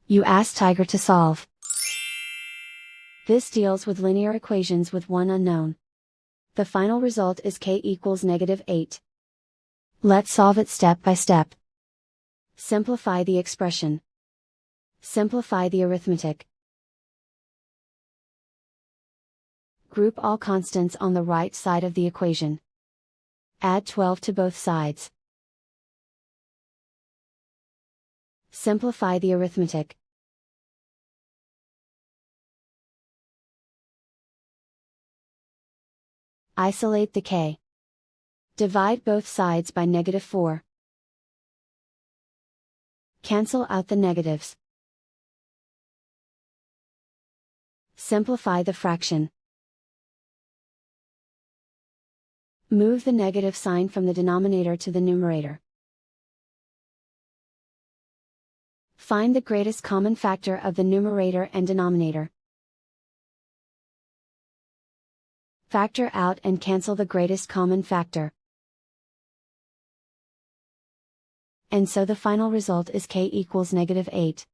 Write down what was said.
You ask Tiger to solve. This deals with linear equations with one unknown. The final result is k equals -8. Let's solve it step by step. Simplify the expression. Simplify the arithmetic. Group all constants on the right side of the equation. Add 12 to both sides. Simplify the arithmetic. Isolate the k. Divide both sides by -4. Cancel out the negatives. Simplify the fraction. Move the negative sign from the denominator to the numerator. Find the greatest common factor of the numerator and denominator. Factor out and cancel the greatest common factor. And so the final result is k equals -8.